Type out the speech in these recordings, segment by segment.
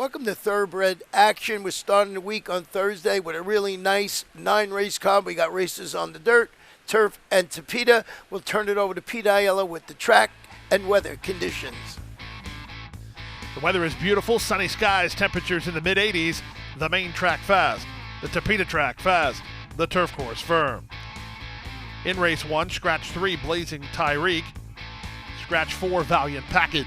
Welcome to Thoroughbred Action. We're starting the week on Thursday with a really nice 9-race card. We got races on the dirt, turf, and Tapeta. We'll turn it over to Pete Aiello with the track and weather conditions. The weather is beautiful, sunny skies, temperatures in the mid-80s. The main track fast, the Tapeta track fast, the turf course firm. In race 1, scratch 3, Blazing Tyreek. Scratch 4, Valiant Package.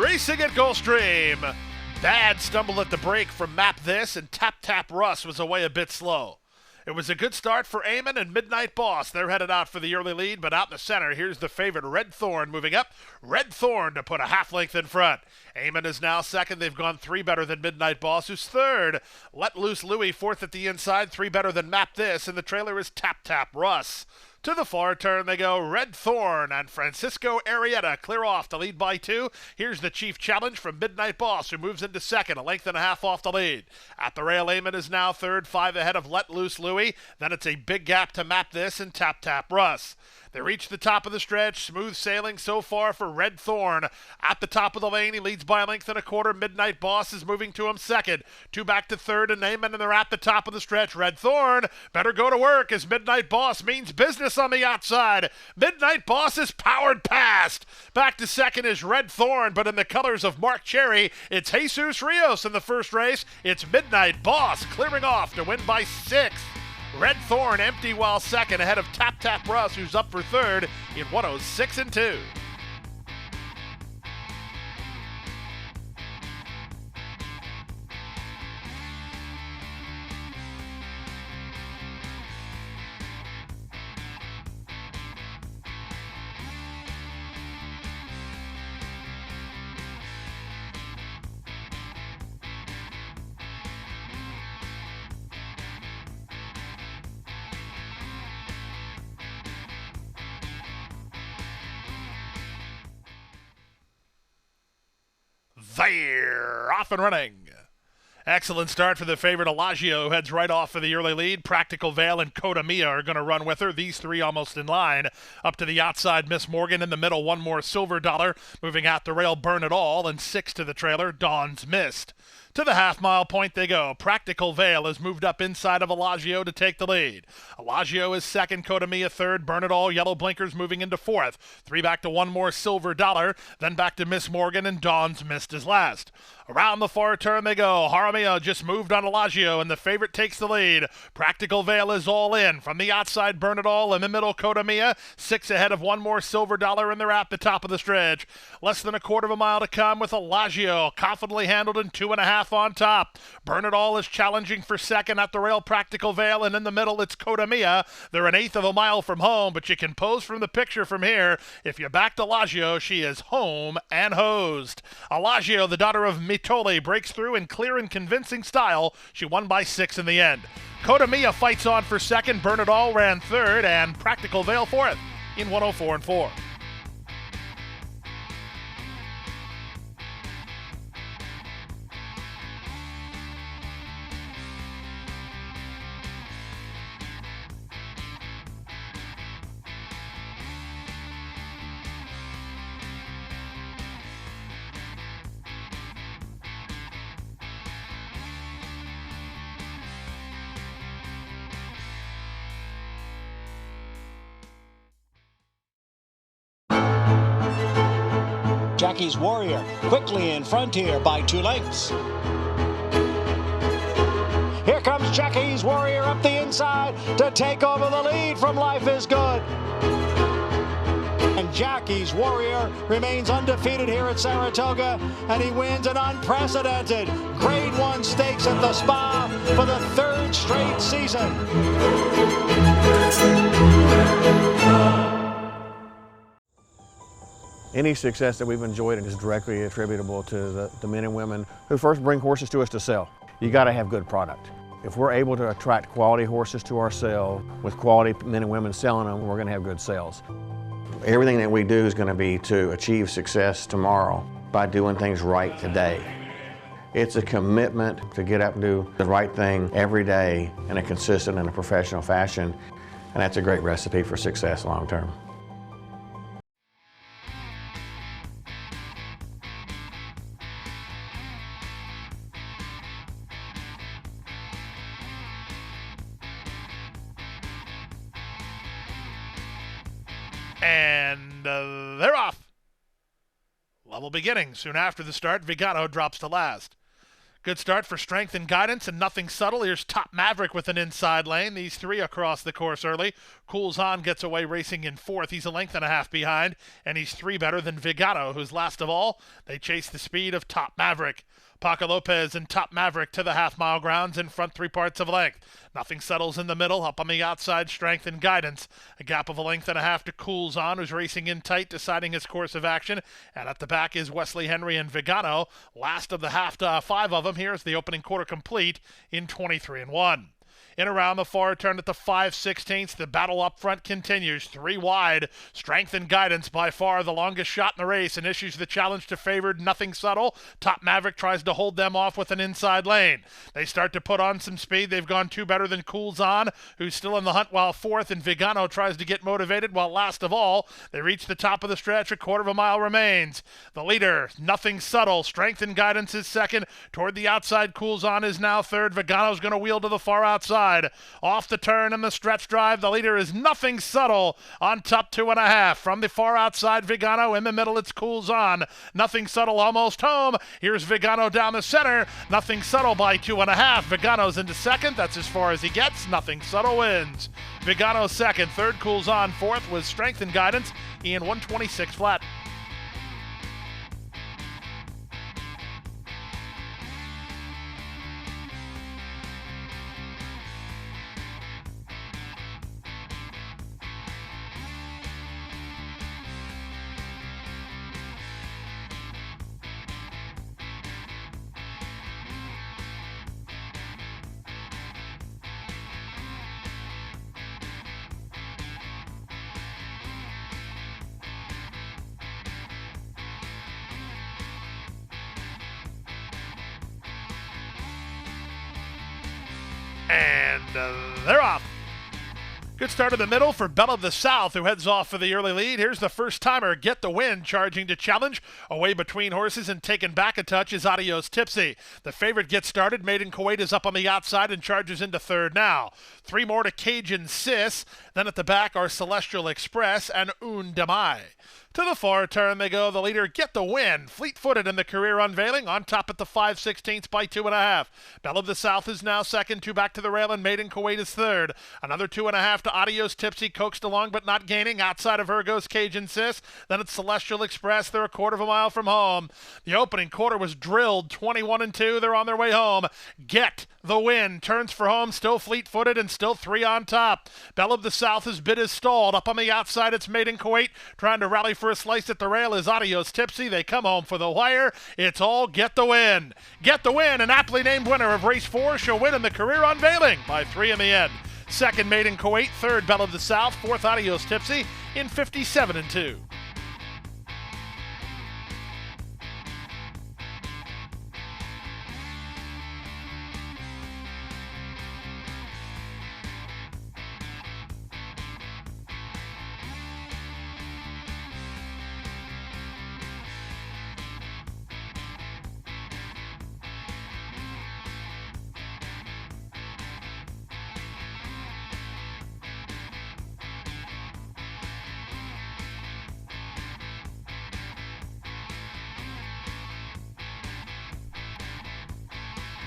Racing at Gulfstream. Bad stumble at the brake from Map This, and Tap Tap Russ was away a bit slow. It was a good start for Eamon and Midnight Boss. They're headed out for the early lead, but out in the center, here's the favorite, Red Thorn, moving up. Red Thorn to put a half length in front. Eamon is now second. They've gone 3 better than Midnight Boss, who's third. Let Loose Louie, fourth at the inside, 3 better than Map This, and the trailer is Tap Tap Russ. To the far turn they go. Red Thorn and Francisco Arrieta clear off to lead by 2. Here's the chief challenge from Midnight Boss, who moves into second, a length and a half off the lead. At the rail, Eamon is now third, 5 ahead of Let Loose Louie. Then it's a big gap to Map This and Tap Tap Russ. They reach the top of the stretch. Smooth sailing so far for Red Thorn. At the top of the lane, he leads by a length and a quarter. Midnight Boss is moving to him second. 2 back to third, and Eamon, and they're at the top of the stretch. Red Thorn better go to work as Midnight Boss means business on the outside. Midnight Boss is powered past. Back to second is Red Thorn, but in the colors of Mark Cherry, it's Jesus Rios in the first race. It's Midnight Boss clearing off to win by 6. Red Thorn empty while second, ahead of Tap Tap Russ, who's up for third in 106 and 2. They're off and running. Excellent start for the favorite Elagio, who heads right off for the early lead. Practical Veil and Coda Mia are going to run with her. These 3 almost in line. Up to the outside, Miss Morgan. In the middle, one more Silver Dollar. Moving out the rail, Burn It All. And 6 to the trailer, Dawn's Mist. To the half-mile point they go. Practical Veil has moved up inside of Elagio to take the lead. Elagio is second, Coda Mia third, Burn It All, Yellow Blinkers moving into fourth. 3 back to one more Silver Dollar, then back to Miss Morgan, and Dawn's Mist is last. Around the far turn they go. Jaramillo just moved on Elagio, and the favorite takes the lead. Practical Veil is all in. From the outside, Burn It All. In the middle, Coda Mia. 6 ahead of one more Silver Dollar, and they're at the top of the stretch. Less than a quarter of a mile to come with Elagio confidently handled in 2.5 on top. Burn It All is challenging for second at the rail, Practical Veil, and in the middle it's Coda Mia. They're an 1/8 of a mile from home, but you can pose from the picture from here. If you backed Elagio, she is home and hosed. Elagio, the daughter of Mitoli, breaks through in clear and convincing style. She won by 6 in the end. Coda Mia fights on for second. Burn It All ran third, and Practical Veil fourth in 104 and 4. Jackie's Warrior quickly in front here by 2 lengths. Here comes Jackie's Warrior up the inside to take over the lead from Life is Good. And Jackie's Warrior remains undefeated here at Saratoga, and he wins an unprecedented Grade 1 stakes at the Spa for the 3rd straight season. Any success that we've enjoyed is directly attributable to the men and women who first bring horses to us to sell. You got to have good product. If we're able to attract quality horses to our sale with quality men and women selling them, we're going to have good sales. Everything that we do is going to be to achieve success tomorrow by doing things right today. It's a commitment to get up and do the right thing every day in a consistent and a professional fashion, and that's a great recipe for success long term. And they're off. Level beginning. Soon after the start, Vigano drops to last. Good start for Strength and Guidance and Nothing Subtle. Here's Top Maverick with an inside lane. These three across the course early. Cools On gets away racing in fourth. He's a length and a half behind, and he's three better than Vigano, who's last of all. They chase the speed of Top Maverick. Paco Lopez and Top Maverick to the half-mile grounds in front 3 parts of length. Nothing Settles in the middle, up on the outside, Strength and Guidance. A gap of a length and a half to Cools On, who's racing in tight, deciding his course of action. And at the back is Wesley Henry and Vigano. Last of the five of them. Here's the opening quarter complete in 23-1. In around the far turn at the 5/16, the battle up front continues. 3 wide. Strength and Guidance, by far the longest shot in the race, and issues the challenge to favored Nothing Subtle. Top Maverick tries to hold them off with an inside lane. They start to put on some speed. They've gone 2 better than Cools On, who's still in the hunt while fourth, and Vigano tries to get motivated while last of all. They reach the top of the stretch. A quarter of a mile remains. The leader, Nothing Subtle. Strength and Guidance is second. Toward the outside, Cools On is now third. Vigano's going to wheel to the far outside. Off the turn and the stretch drive, the leader is Nothing Subtle on top 2.5. From the far outside, Vigano. In the middle, it's Cools On. Nothing Subtle almost home. Here's Vigano down the center. Nothing Subtle by 2.5. Vigano's into second. That's as far as he gets. Nothing Subtle wins. Vigano second. Third, Cools On. Fourth was Strength and Guidance in 126 flat. And they're off. Good start in the middle for Belle of the South, who heads off for the early lead. Here's the first-timer, Get the Win, charging to challenge. Away between horses and taken back a touch is Adios Tipsy. The favorite gets started. Made in Kuwait is up on the outside and charges into third now. 3 more to Cajun Sis. Then at the back are Celestial Express and Un Demai. To the far turn they go. The leader, Get the Win, fleet-footed in the career unveiling, on top at the 5/16 by 2.5. Belle of the South is now second, 2 back to the rail, and Made in Kuwait is third. Another 2.5 to Adios Tipsy, coaxed along but not gaining. Outside of her goes Cajun Sis. Then it's Celestial Express. They're a quarter of a mile from home. The opening quarter was drilled, 21-2. They're on their way home. Get the Win turns for home, still fleet-footed and still 3 on top. Belle of the South, his bid is stalled. Up on the outside, it's Made in Kuwait. Trying to rally for a slice at the rail is Adios Tipsy. They come home for the wire. It's all Get the Win. Get the Win, an aptly named winner of race 4. She'll win in the career unveiling by 3 in the end. Second, Made in Kuwait. Third, Belle of the South. Fourth, Adios Tipsy in 57-2.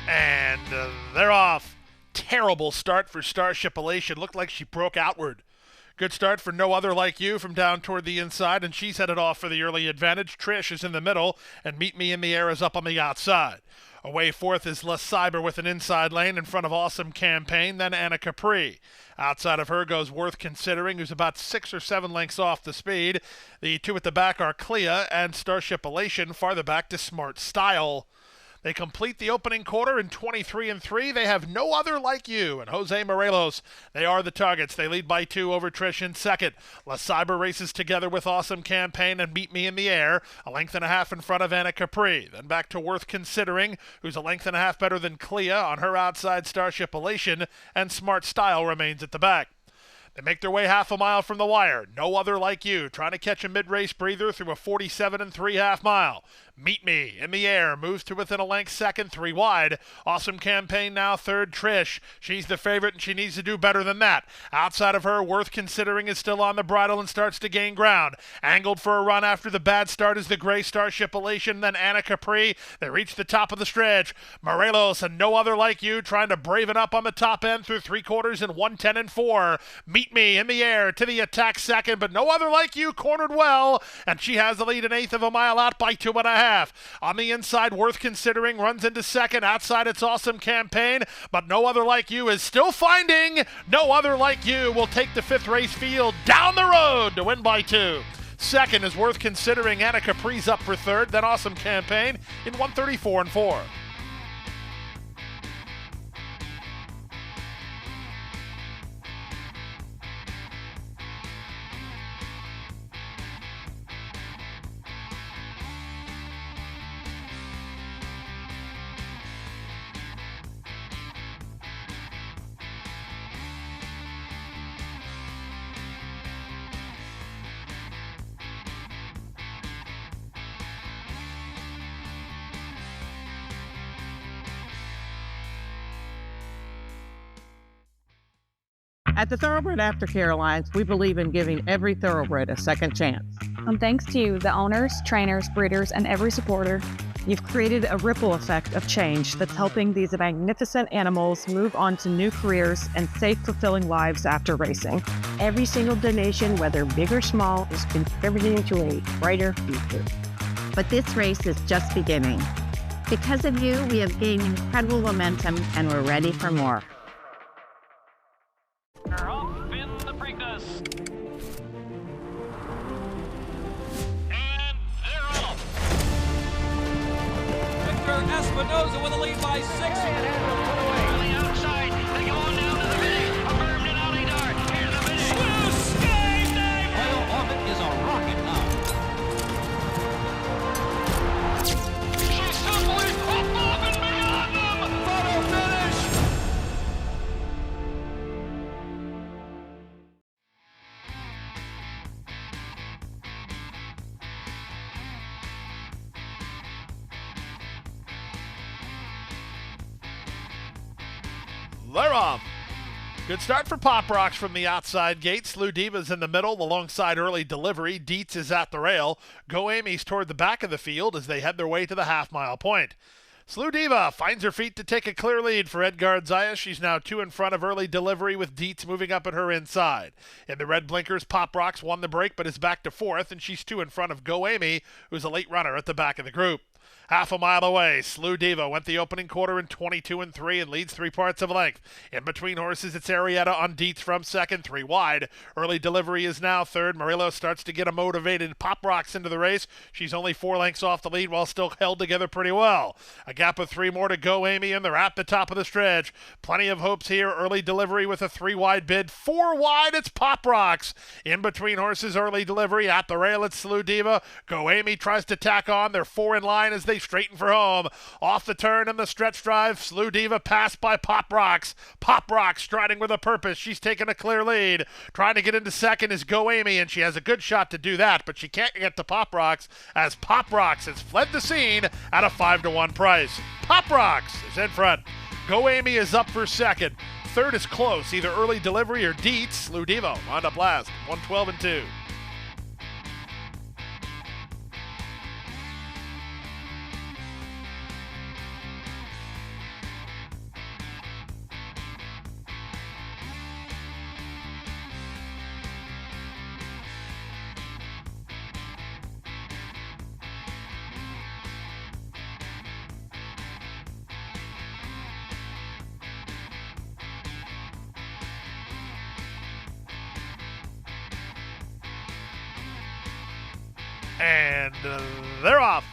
And they're off. Terrible start for Starship Elation. Looked like she broke outward. Good start for No Other Like You from down toward the inside, and she's headed off for the early advantage. Trish is in the middle, and Meet Me in the Air is up on the outside. Away fourth is Les Cyber with an inside lane in front of Awesome Campaign, then Anna Capri. Outside of her goes Worth Considering, who's about 6 or 7 lengths off the speed. The 2 at the back are Clea and Starship Elation, farther back to Smart Style. They complete the opening quarter in 23-3. They have No Other Like You and Jose Morelos. They are the targets. They lead by 2 over Trish in second. La Cyber races together with Awesome Campaign and Meet Me in the Air, a length and a half in front of Anna Capri. Then back to Worth Considering, who's a length and a half better than Clea on her outside. Starship Elation, and Smart Style remains at the back. They make their way half a mile from the wire. No Other Like You, trying to catch a mid-race breather through a 47 3/2 mile. Meet Me in the air moves to within a length second, 3 wide. Awesome Campaign now third. Trish, she's the favorite and she needs to do better than that. Outside of her, Worth Considering is still on the bridle and starts to gain ground. Angled for a run after the bad start is the Gray Starship Elation, then Anna Capri. They reach the top of the stretch. Morelos and No Other Like You trying to brave it up on the top end through 3/4 in 1:10 and 4. Meet Me in the air to the attack second, but No Other Like You cornered well, and she has the lead an eighth of a mile out by 2.5. On the inside, Worth Considering runs into second. Outside, it's Awesome Campaign, but No Other Like You is still finding. No Other Like You will take the fifth race field down the road to win by 2. Second is Worth Considering. Anna Capri's up for third, then Awesome Campaign in 1:34 and 4. At the Thoroughbred Aftercare Alliance, we believe in giving every thoroughbred a second chance. And thanks to you, the owners, trainers, breeders, and every supporter, You've created a ripple effect of change that's helping these magnificent animals move on to new careers and safe, fulfilling lives after racing. Every single donation, whether big or small, is contributing to a brighter future. But this race is just beginning. Because of you, we have gained incredible momentum and we're ready for more. They're off in the Preakness. And they're off. Victor Espinoza with a lead by 6. On the outside, they go on down to the finish. Affirmed and Ollie Dart. Here's the finish. Blue Sky Dive! Oil Orbit is a rocket now. She's simply popped off and beyond them. Photo finish! They're off. Good start for Pop Rocks from the outside gate. Slew Diva's in the middle alongside Early Delivery. Dietz is at the rail. Go Amy's toward the back of the field as they head their way to the half-mile point. Slew Diva finds her feet to take a clear lead for Edgard Zayas. She's now 2 in front of Early Delivery with Dietz moving up at her inside. In the red blinkers, Pop Rocks won the break but is back to 4th, and she's 2 in front of Go Amy, who's a late runner at the back of the group. Half a mile away, Slew Diva went the opening quarter in 22 and 3 and leads 3 parts of length. In between horses, it's Arietta on Dietz from second, 3 wide. Early Delivery is now third. Murillo starts to get a motivated Pop Rocks into the race. She's only 4 lengths off the lead while still held together pretty well. A gap of 3 more to Go Amy, and they're at the top of the stretch. Plenty of hopes here. Early Delivery with a 3 wide bid. 4 wide, it's Pop Rocks. In between horses, Early Delivery at the rail, it's Slew Diva. Go Amy tries to tack on. They're 4 in line as they straighten for home. Off the turn and the stretch drive, Slew Diva passed by Pop Rocks. Pop Rocks striding with a purpose. She's taken a clear lead. Trying to get into second is Go Amy, and she has a good shot to do that, but she can't get to Pop Rocks as Pop Rocks has fled the scene at a 5-1 price. Pop Rocks is in front. Go Amy is up for second. Third is close, either Early Delivery or Dietz. Slew Diva wound up last, 112 and 2. And they're off.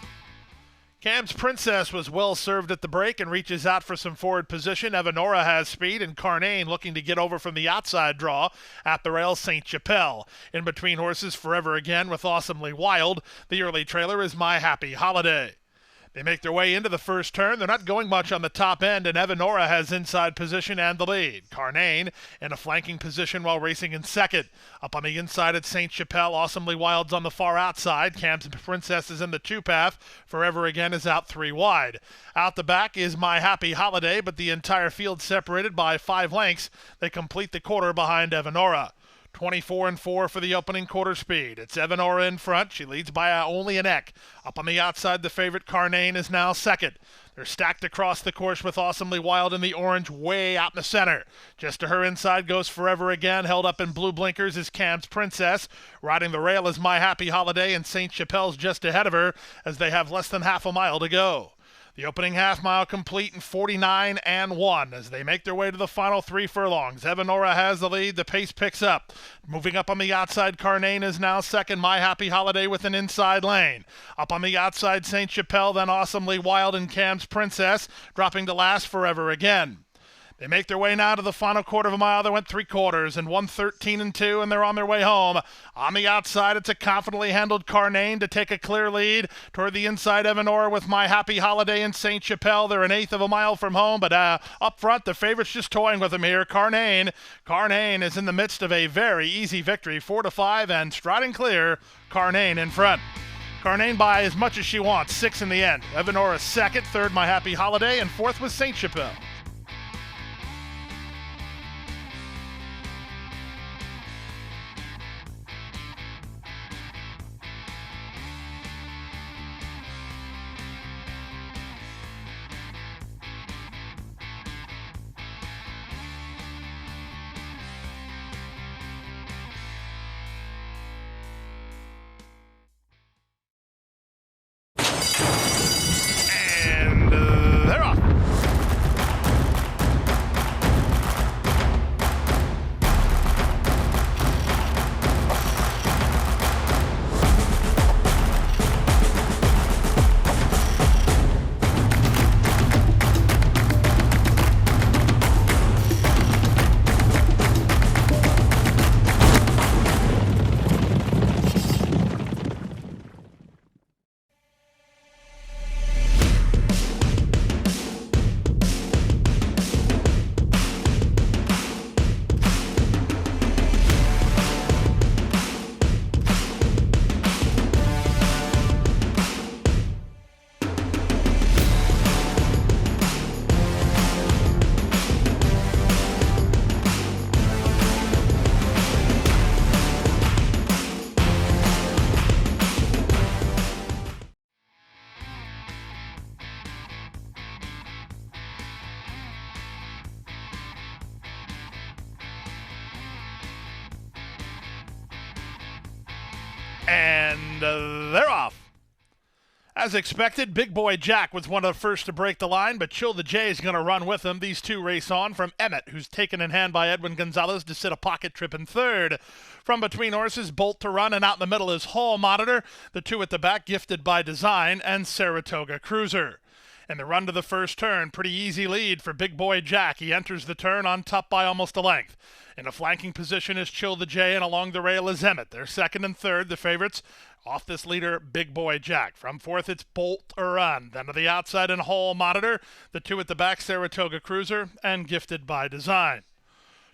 Cam's Princess was well served at the break and reaches out for some forward position. Evanora has speed, and Carnane looking to get over from the outside draw. At the rail, St. Chapelle. In between horses, Forever Again with Awesomely Wild. The early trailer is My Happy Holiday. They make their way into the first turn. They're not going much on the top end, and Evanora has inside position and the lead. Carnane in a flanking position while racing in second. Up on the inside at St. Chapelle, Awesomely Wild's on the far outside. Cam's Princess is in the two-path. Forever Again is out 3 wide. Out the back is My Happy Holiday, but the entire field separated by 5 lengths. They complete the quarter behind Evanora. 24-4 for the opening quarter speed. It's Evanora in front. She leads by only an eck. Up on the outside, the favorite Carnane is now second. They're stacked across the course with Awesomely Wild in the orange way out in the center. Just to her inside goes Forever Again. Held up in blue blinkers is Cam's Princess. Riding the rail is My Happy Holiday, and St. Chapelle's just ahead of her as they have less than half a mile to go. The opening half mile complete in 49-1 as they make their way to the final 3 furlongs. Evanora has the lead. The pace picks up. Moving up on the outside, Carnane is now second. My Happy Holiday with an inside lane. Up on the outside, St. Chapelle, then Awesomely Wild and Cam's Princess, dropping to last Forever Again. They make their way now to the final quarter of a mile. They went 3 quarters and 1:13-2, and they're on their way home. On the outside, it's a confidently handled Carnane to take a clear lead. Toward the inside, Evanora with My Happy Holiday and St. Chapelle. They're 1/8 of a mile from home, but up front, the favorite's just toying with them here. Carnane is in the midst of a very easy victory, 4-5, and striding clear, Carnane in front. Carnane by as much as she wants, 6 in the end. Evanora second, third My Happy Holiday, and fourth was St. Chapelle. They're off. And they're off. As expected, Big Boy Jack was one of the first to break the line, but Chill the J is going to run with him. These two race on from Emmett, who's taken in hand by Edwin Gonzalez to sit a pocket trip in third. From between horses, Bolt to Run, and out in the middle is Hall Monitor. The two at the back, Gifted by Design, and Saratoga Cruiser. In the run to the first turn, pretty easy lead for Big Boy Jack. He enters the turn on top by almost a length. In a flanking position is Chill the J, and along the rail is Emmett. They're second and third, the favorites. Off this leader, Big Boy Jack. From fourth, it's Bolt or Run. Then to the outside in Hall Monitor. The two at the back, Saratoga Cruiser, and Gifted by Design.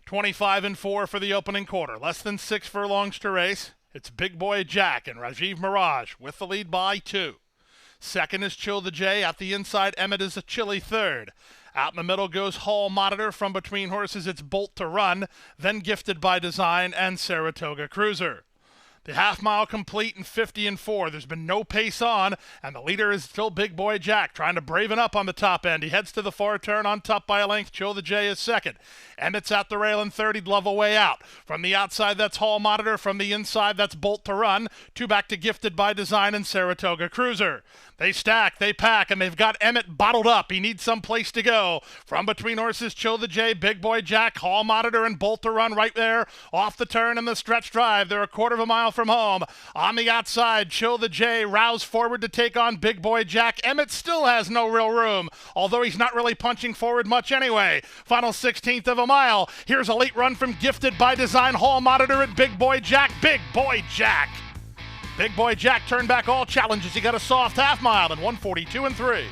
25-4 for the opening quarter. Less than 6 furlongs to race. It's Big Boy Jack and Rajiv Mirage with the lead by 2. Second is Chill the J. At the inside, Emmett is a chilly third. Out in the middle goes Hall Monitor. From between horses, it's Bolt to Run, then Gifted by Design and Saratoga Cruiser. The half mile complete in 50-4. There's been no pace on, and the leader is still Big Boy Jack, trying to braven up on the top end. He heads to the far turn on top by a length. Chill the J is second. Emmett's at the rail in third. He'd love a way out. From the outside, that's Hall Monitor. From the inside, that's Bolt to Run. Two back to Gifted by Design and Saratoga Cruiser. They stack, they pack, and they've got Emmett bottled up. He needs some place to go. From between horses, Chill the J, Big Boy Jack, Hall Monitor, and Bolt to Run right there. Off the turn in the stretch drive. They're a quarter of a mile from home. On the outside, Chill the J roused forward to take on Big Boy Jack. Emmett still has no real room, although he's not really punching forward much anyway. Final 16th of a mile. Here's a late run from Gifted by Design. Hall Monitor at Big Boy Jack. Big Boy Jack Big Boy Jack turned back all challenges. He got a soft half mile in 1:42 and 3.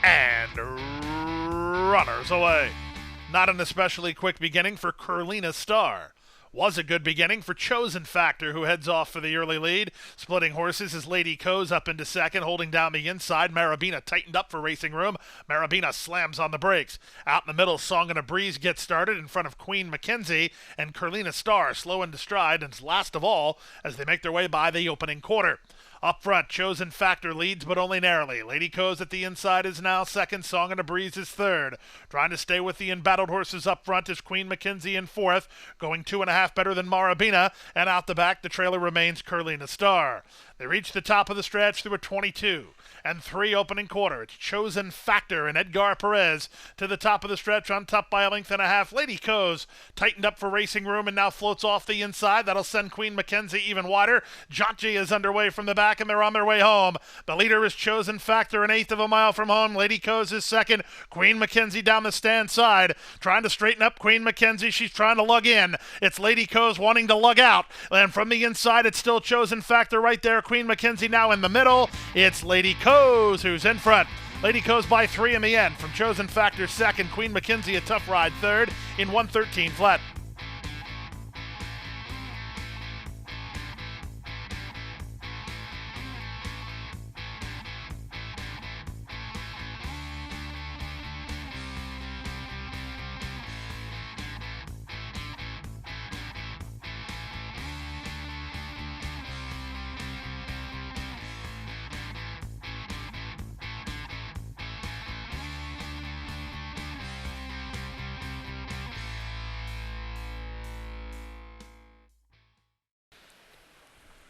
And runners away. Not an especially quick beginning for Carlina Starr. Was a good beginning for Chosen Factor, who heads off for the early lead. Splitting horses is Lady Coes up into second, holding down the inside. Marabina tightened up for racing room. Marabina slams on the brakes. Out in the middle, Song and a Breeze gets started in front of Queen Mackenzie, and Carlina Starr slow into stride, and last of all as they make their way by the opening quarter. Up front, Chosen Factor leads, but only narrowly. Lady Coes at the inside is now second. Song and a Breeze is third. Trying to stay with the embattled horses up front is Queen Mackenzie in fourth, going 2.5 better than Marabina, and out the back, the trailer remains Carlina Starr. They reach the top of the stretch through a 22 and 3 opening quarter. It's Chosen Factor and Edgar Perez to the top of the stretch, on top by a length and a half. Lady Coes tightened up for racing room and now floats off the inside. That'll send Queen Mackenzie even wider. Jotji is underway from the back, and they're on their way home. The leader is Chosen Factor, an eighth of a mile from home. Lady Coes is second. Queen Mackenzie down the stand side, trying to straighten up Queen Mackenzie. She's trying to lug in. It's Lady Coes wanting to lug out, and from the inside, it's still Chosen Factor right there. Queen Mackenzie now in the middle. It's Lady Coes who's in front. Lady Coes by 3 in the end. From Chosen Factor second, Queen Mackenzie a tough ride third in 1:13 flat.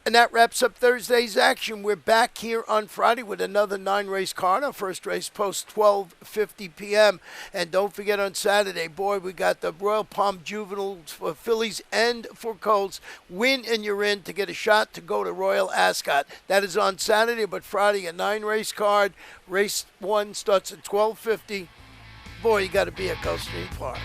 And that wraps up Thursday's action. We're back here on Friday with another 9-race card. Our first race post 12:50 p.m. And don't forget on Saturday, boy, we got the Royal Palm Juveniles for fillies and for colts. Win and you're in to get a shot to go to Royal Ascot. That is on Saturday, but Friday a 9-race card. Race 1 starts at 12:50. Boy, you got to be at Gulfstream Park.